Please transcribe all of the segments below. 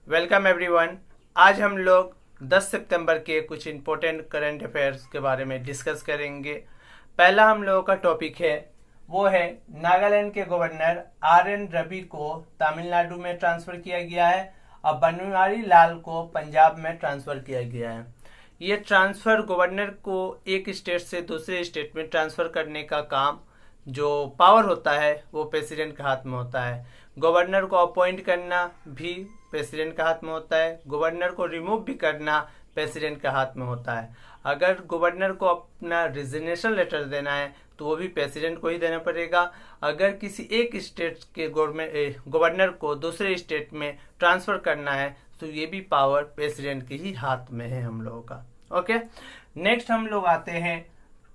Welcome everyone. आज हम लोग 10 सितंबर के कुछ इम्पोर्टेंट करंट अफेयर्स के बारे में डिस्कस करेंगे। पहला हम लोगों का टॉपिक है वो है नागालैंड के गवर्नर RN रवि को तमिलनाडु में ट्रांसफर किया गया है और बनवारी लाल को पंजाब में ट्रांसफर किया गया है। ये ट्रांसफर गवर्नर को एक स्टेट से दूसरे स्टेट में ट्रांसफर करने का काम जो पावर होता है वो प्रेसिडेंट के हाथ में होता है। गवर्नर को अपॉइंट करना भी प्रेसिडेंट के हाथ में होता है, गवर्नर को रिमूव भी करना प्रेसिडेंट के हाथ में होता है। अगर गवर्नर को अपना रिजिग्नेशन लेटर देना है तो वो भी प्रेसिडेंट को ही देना पड़ेगा। अगर किसी एक स्टेट के गवर्नर को दूसरे स्टेट में ट्रांसफर करना है तो ये भी पावर प्रेसिडेंट के ही हाथ में है हम लोगों का। ओके, नेक्स्ट हम लोग आते हैं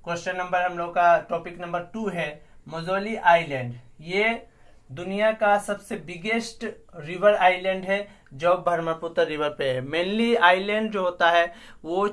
क्वेश्चन नंबर, हम लोग का टॉपिक नंबर 2 है मोजोली आइलैंड। ये दुनिया का सबसे बिगेस्ट रिवर आइलैंड है जो ब्रह्मपुत्र रिवर पे है। मेनली आइलैंड जो होता है वो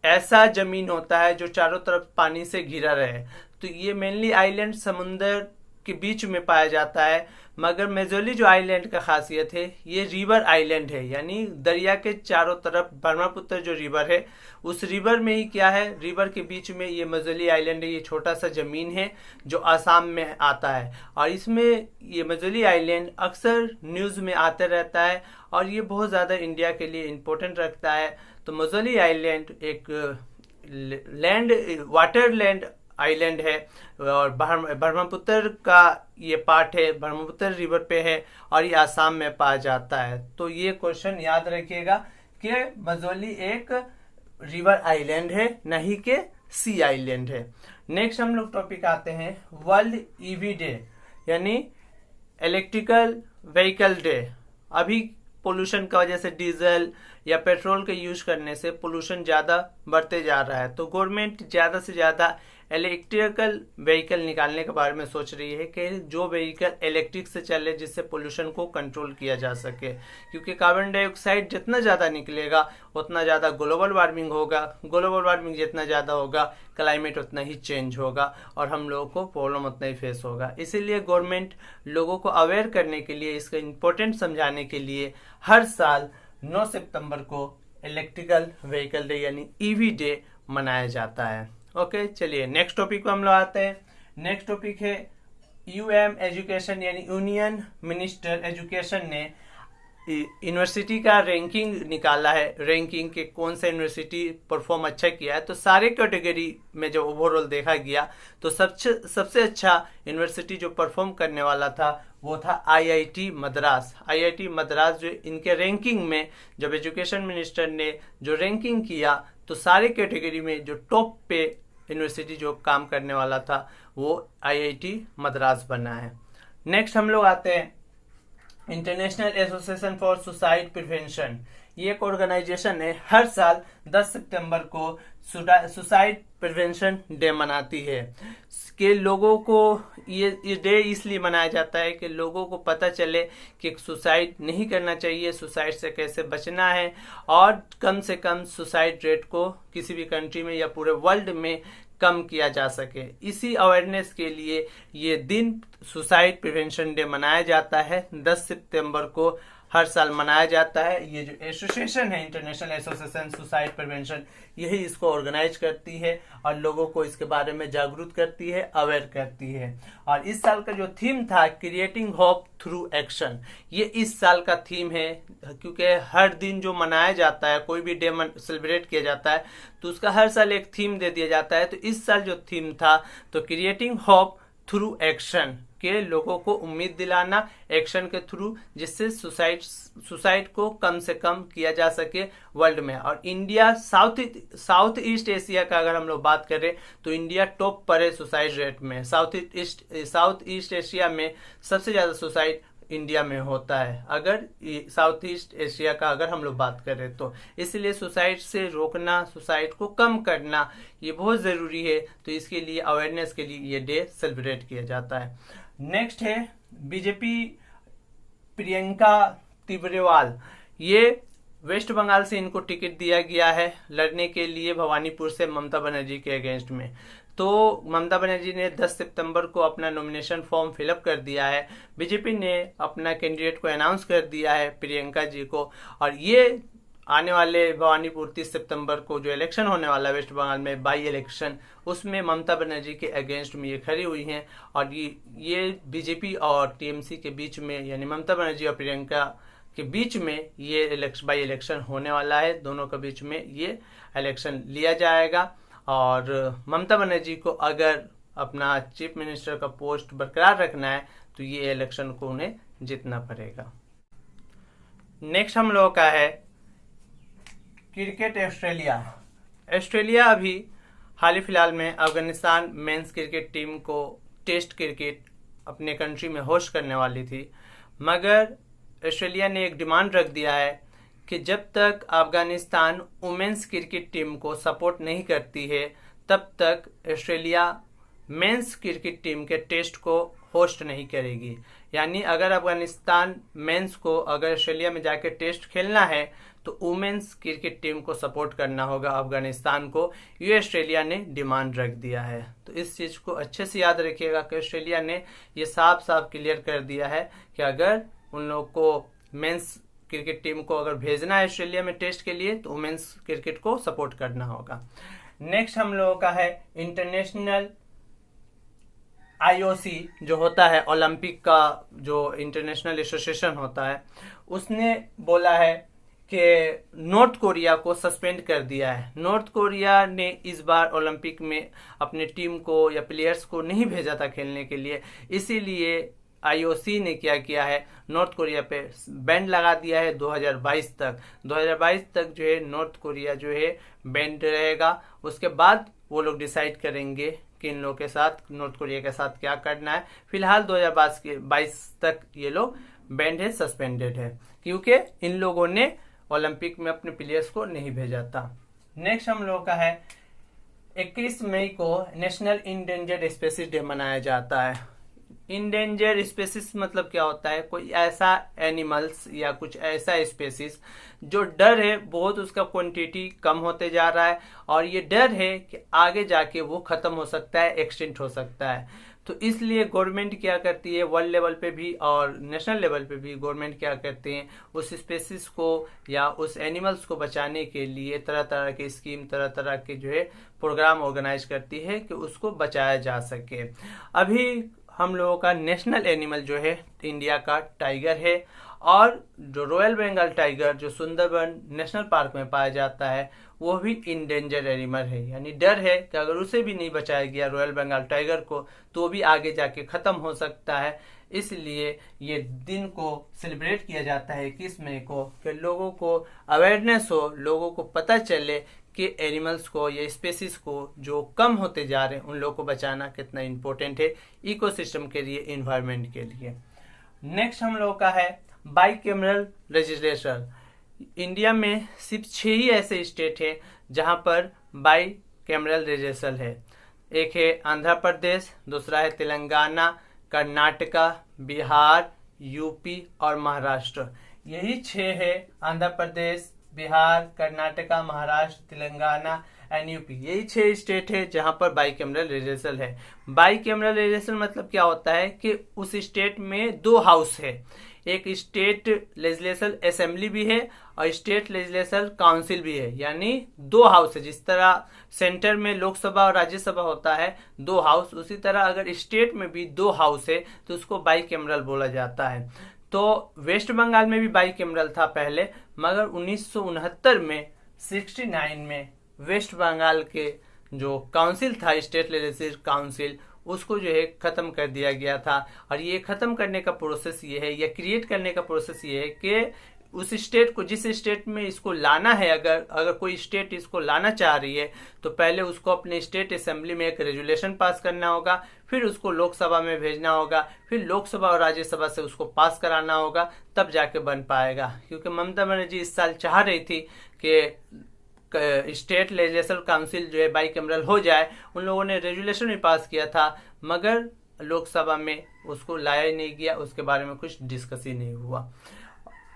ऐसा जमीन होता है जो चारों तरफ पानी से घिरा रहे, तो ये मेनली आइलैंड समुंदर के बीच में पाया जाता है। मगर मेजोली जो आइलैंड का खासियत है ये रिवर आइलैंड है, यानी दरिया के चारों तरफ ब्रह्मपुत्र जो रिवर है उस रिवर में ही क्या है, रिवर के बीच में ये मेजोली आइलैंड है। ये छोटा सा जमीन है जो आसाम में आता है और इसमें ये मेजोली आइलैंड अक्सर न्यूज़ में आते रहता है और ये बहुत ज़्यादा इंडिया के लिए इम्पोर्टेंट रखता है। तो मेजोली आइलैंड एक वाटर लैंड आइलैंड है और ब्रह्मपुत्र का ये पार्ट है, ब्रह्मपुत्र रिवर पे है और ये आसाम में पाया जाता है। तो ये क्वेश्चन याद रखिएगा कि मजोली एक रिवर आइलैंड है, नहीं कि सी आइलैंड है। नेक्स्ट हम लोग टॉपिक आते हैं वर्ल्ड ईवी डे, यानी इलेक्ट्रिकल व्हीकल डे। अभी पोल्यूशन की वजह से डीजल या पेट्रोल के यूज करने से पोल्यूशन ज़्यादा बढ़ते जा रहा है, तो गवर्नमेंट ज़्यादा से ज़्यादा इलेक्ट्रिकल व्हीकल निकालने के बारे में सोच रही है कि जो व्हीकल इलेक्ट्रिक से चले जिससे पोल्यूशन को कंट्रोल किया जा सके। क्योंकि कार्बन डाइऑक्साइड जितना ज़्यादा निकलेगा उतना ज़्यादा ग्लोबल वार्मिंग होगा, ग्लोबल वार्मिंग जितना ज़्यादा होगा क्लाइमेट उतना ही चेंज होगा और हम लोगों को प्रॉब्लम उतना ही फेस होगा। इसीलिए गवर्नमेंट लोगों को अवेयर करने के लिए, इसका इम्पोर्टेंट समझाने के लिए हर साल 9 सितंबर को इलेक्ट्रिकल व्हीकल डे यानी ईवी डे मनाया जाता है। ओके, चलिए नेक्स्ट टॉपिक पे हम लोग आते हैं। नेक्स्ट टॉपिक है यूएम एजुकेशन, यानी यूनियन मिनिस्टर एजुकेशन ने यूनिवर्सिटी का रैंकिंग निकाला है। रैंकिंग के कौन सा यूनिवर्सिटी परफॉर्म अच्छा किया है, तो सारे कैटेगरी में जब ओवरऑल देखा गया तो सबसे अच्छा यूनिवर्सिटी जो परफॉर्म करने वाला था वो था IIT मद्रास। IIT मद्रास जो इनके रैंकिंग में जब एजुकेशन मिनिस्टर ने जो रैंकिंग किया तो सारे कैटेगरी में जो टॉप पे यूनिवर्सिटी जो काम करने वाला था वो IIT मद्रास बना है। नेक्स्ट हम लोग आते हैं international association for suicide prevention. ये एक ऑर्गेनाइजेशन है, हर साल 10 सितंबर को सुसाइड प्रिवेंशन डे मनाती है। कि लोगों को ये डे इसलिए मनाया जाता है कि लोगों को पता चले कि सुसाइड नहीं करना चाहिए, सुसाइड से कैसे बचना है और कम से कम सुसाइड रेट को किसी भी कंट्री में या पूरे वर्ल्ड में कम किया जा सके। इसी अवेयरनेस के लिए ये दिन सुसाइड प्रिवेंशन डे मनाया जाता है। 10 सितंबर को हर साल मनाया जाता है। ये जो एसोसिएशन है इंटरनेशनल एसोसिएशन सुसाइड प्रिवेंशन, यही इसको ऑर्गेनाइज करती है और लोगों को इसके बारे में जागरूक करती है, अवेयर करती है। और इस साल का जो थीम था क्रिएटिंग होप थ्रू एक्शन, ये इस साल का थीम है। क्योंकि हर दिन जो मनाया जाता है, कोई भी डे सेलिब्रेट किया जाता है तो उसका हर साल एक थीम दे दिया जाता है। तो इस साल जो थीम था तो क्रिएटिंग होप थ्रू एक्शन, के लोगों को उम्मीद दिलाना एक्शन के थ्रू, जिससे सुसाइड को कम से कम किया जा सके वर्ल्ड में। और इंडिया साउथ ईस्ट एशिया का अगर हम लोग बात करें तो इंडिया टॉप पर है सुसाइड रेट में। साउथ ईस्ट एशिया में सबसे ज्यादा सुसाइड इंडिया में होता है अगर साउथ ईस्ट एशिया का अगर हम लोग बात करें तो। इसलिए सुसाइड से रोकना, सुसाइड को कम करना ये बहुत ज़रूरी है। तो इसके लिए अवेयरनेस के लिए ये डे सेलिब्रेट किया जाता है। नेक्स्ट है बीजेपी प्रियंका तिब्रेवाल। ये वेस्ट बंगाल से इनको टिकट दिया गया है लड़ने के लिए भवानीपुर से ममता बनर्जी के अगेंस्ट में। तो ममता बनर्जी ने 10 सितंबर को अपना नॉमिनेशन फॉर्म फिलअप कर दिया है। बीजेपी ने अपना कैंडिडेट को अनाउंस कर दिया है, प्रियंका जी को। और ये आने वाले भवानीपुर 30 सितंबर को जो इलेक्शन होने वाला है वेस्ट बंगाल में, बाई इलेक्शन, उसमें ममता बनर्जी के अगेंस्ट में ये खड़ी हुई हैं। और ये बीजेपी और टीएमसी के बीच में, यानी ममता बनर्जी और प्रियंका के बीच में ये बाई इलेक्शन होने वाला है। दोनों के बीच में ये इलेक्शन लिया जाएगा। और ममता बनर्जी को अगर अपना चीफ मिनिस्टर का पोस्ट बरकरार रखना है तो ये इलेक्शन को उन्हें जीतना पड़ेगा। नेक्स्ट हम लोगों का है क्रिकेट। ऑस्ट्रेलिया अभी हाल ही फिलहाल में अफगानिस्तान मेंस क्रिकेट टीम को टेस्ट क्रिकेट अपने कंट्री में होस्ट करने वाली थी, मगर ऑस्ट्रेलिया ने एक डिमांड रख दिया है कि जब तक अफगानिस्तान वुमेन्स क्रिकेट टीम को सपोर्ट नहीं करती है तब तक ऑस्ट्रेलिया मेंस क्रिकेट टीम के टेस्ट को होस्ट नहीं करेगी। यानी अगर अफगानिस्तान मेंस को अगर ऑस्ट्रेलिया में जाकर टेस्ट खेलना है तो वुमेन्स क्रिकेट टीम को सपोर्ट करना होगा अफगानिस्तान को। ये ऑस्ट्रेलिया ने डिमांड रख दिया है। तो इस चीज़ को अच्छे से याद रखिएगा कि ऑस्ट्रेलिया ने ये साफ साफ क्लियर कर दिया है कि अगर उन लोग को मेंस क्रिकेट टीम को अगर भेजना है ऑस्ट्रेलिया में टेस्ट के लिए तो वुमेन्स क्रिकेट को सपोर्ट करना होगा। नेक्स्ट हम लोगों का है इंटरनेशनल आईओसी जो होता है, ओलंपिक का जो इंटरनेशनल एसोसिएशन होता है, उसने बोला है कि नॉर्थ कोरिया को सस्पेंड कर दिया है। नॉर्थ कोरिया ने इस बार ओलंपिक में अपने टीम को या प्लेयर्स को नहीं भेजा था खेलने के लिए, इसीलिए आईओसी ने क्या किया है, नॉर्थ कोरिया पे बैन लगा दिया है 2022 तक। 2022 तक जो है नॉर्थ कोरिया जो है बैन रहेगा। उसके बाद वो लोग डिसाइड करेंगे कि इन लोगों के साथ, नॉर्थ कोरिया के साथ क्या करना है। फिलहाल 2022 तक ये लोग बैन है, सस्पेंडेड है, क्योंकि इन लोगों ने ओलंपिक में अपने प्लेयर्स को नहीं भेजा था। नेक्स्ट हम लोगों का है 21 मई को नेशनल इंडेंजर्ड स्पीशीज डे मनाया जाता है। इंडेंजर स्पेसिस मतलब क्या होता है, कोई ऐसा एनिमल्स या कुछ ऐसा स्पेसिस जो डर है बहुत, उसका क्वांटिटी कम होते जा रहा है और ये डर है कि आगे जाके वो खत्म हो सकता है, एक्सटिंक्ट हो सकता है। तो इसलिए गवर्नमेंट क्या करती है, वर्ल्ड लेवल पे भी और नेशनल लेवल पे भी गवर्नमेंट क्या करते हैं, उस स्पेसिस को या उस एनिमल्स को बचाने के लिए तरह तरह की स्कीम, तरह तरह के जो है प्रोग्राम ऑर्गेनाइज करती है कि उसको बचाया जा सके। अभी हम लोगों का नेशनल एनिमल जो है इंडिया का टाइगर है, और जो रॉयल बंगाल टाइगर जो सुंदरबन नेशनल पार्क में पाया जाता है वो भी इंडेंजर एनिमल है। यानी डर है कि अगर उसे भी नहीं बचाया गया रॉयल बंगाल टाइगर को तो भी आगे जाके खत्म हो सकता है। इसलिए ये दिन को सेलिब्रेट किया जाता है 21 मई को, कि लोगों को अवेयरनेस हो, लोगों को पता चले कि एनिमल्स को या स्पेसीज को जो कम होते जा रहे हैं उन लोगों को बचाना कितना इम्पोर्टेंट है इकोसिस्टम के लिए, इन्वायरमेंट के लिए। नेक्स्ट हम लोगों का है बाइकैमरल लेजिस्लेशन। इंडिया में सिर्फ 6 ही ऐसे स्टेट है जहां पर बाइकैमरल लेजिस्लेशन है। एक है आंध्र प्रदेश, दूसरा है तेलंगाना, कर्नाटका, बिहार, यूपी और महाराष्ट्र। यही 6 है, आंध्र प्रदेश, बिहार, कर्नाटका, महाराष्ट्र, तेलंगाना एंड यूपी। यही 6 स्टेट है जहां पर बाइकैमरल लेजिस्लेशन है। बाइकैमरल लेजिस्लेशन मतलब क्या होता है कि उस स्टेट में 2 हाउस है, एक स्टेट लेजिस्लेशन असेंबली भी है और स्टेट लेजिस्लेशन काउंसिल भी है, यानी 2 हाउस है। जिस तरह सेंटर में लोकसभा और राज्यसभा होता है 2 हाउस, उसी तरह अगर स्टेट में भी 2 हाउस है तो उसको बाइकैमरल बोला जाता है। तो वेस्ट बंगाल में भी बाइकैमरल था पहले, मगर 1969 में 69 में वेस्ट बंगाल के जो काउंसिल था, स्टेट लेजिस्लेटिव काउंसिल, उसको जो है खत्म कर दिया गया था। और ये खत्म करने का प्रोसेस ये है, या क्रिएट करने का प्रोसेस ये है कि उस स्टेट को, जिस स्टेट में इसको लाना है, अगर कोई स्टेट इसको लाना चाह रही है तो पहले उसको अपने स्टेट असेंबली में एक रेजुलेशन पास करना होगा, फिर उसको लोकसभा में भेजना होगा, फिर लोकसभा और राज्यसभा से उसको पास कराना होगा, तब जाके बन पाएगा। क्योंकि ममता बनर्जी इस साल चाह रही थी कि स्टेट लेजिस्लेटिव काउंसिल जो है बाइकैमरल हो जाए। उन लोगों ने रेजुलेशन भी पास किया था, मगर लोकसभा में उसको लाया ही नहीं गया, उसके बारे में कुछ डिस्कस ही नहीं हुआ।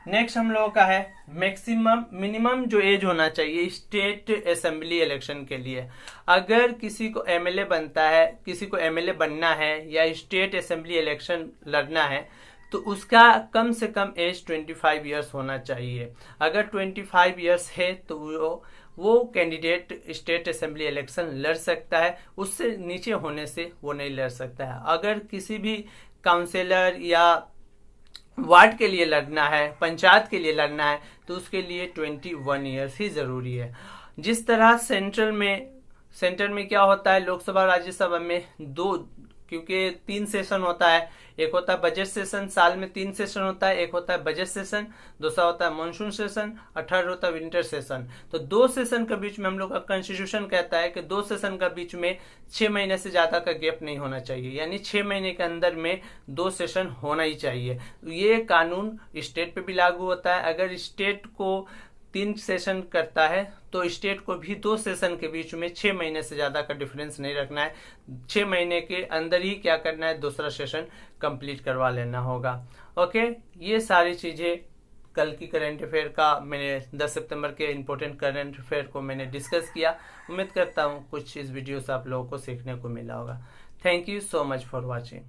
नेक्स्ट हम लोगों का है मैक्सिमम मिनिमम जो एज होना चाहिए स्टेट असेंबली इलेक्शन के लिए। अगर किसी को एमएलए बनता है, किसी को एमएलए बनना है या स्टेट असेंबली इलेक्शन लड़ना है, तो उसका कम से कम एज 25 इयर्स होना चाहिए। अगर 25 इयर्स है तो वो कैंडिडेट स्टेट असेंबली इलेक्शन लड़ सकता है, उससे नीचे होने से वो नहीं लड़ सकता है। अगर किसी भी काउंसिलर या वार्ड के लिए लड़ना है, पंचायत के लिए लड़ना है, तो उसके लिए 21 इयर्स ही जरूरी है। जिस तरह सेंटर में क्या होता है, लोकसभा राज्यसभा में क्योंकि 3 सेशन होता है। एक होता है बजट सेशन, साल में 3 सेशन होता है। एक होता है बजट सेशन, दूसरा होता है मानसून सेशन और थर्ड होता है विंटर सेशन। तो 2 सेशन के बीच में हम लोग का कॉन्स्टिट्यूशन कहता है कि 2 सेशन का बीच में 6 महीने से ज्यादा का गैप नहीं होना चाहिए, यानी 6 महीने के अंदर में 2 सेशन होना ही चाहिए। ये कानून स्टेट पे भी लागू होता है। अगर स्टेट को 3 सेशन करता है तो स्टेट को भी 2 सेशन के बीच में 6 महीने से ज्यादा का डिफरेंस नहीं रखना है। 6 महीने के अंदर ही क्या करना है, दूसरा सेशन कंप्लीट करवा लेना होगा। ओके, ये सारी चीजें कल की करंट अफेयर का मैंने 10 सितंबर के इम्पोर्टेंट करंट अफेयर को मैंने डिस्कस किया। उम्मीद करता हूँ कुछ इस वीडियो से आप लोगों को सीखने को मिला होगा। Thank you so much for watching.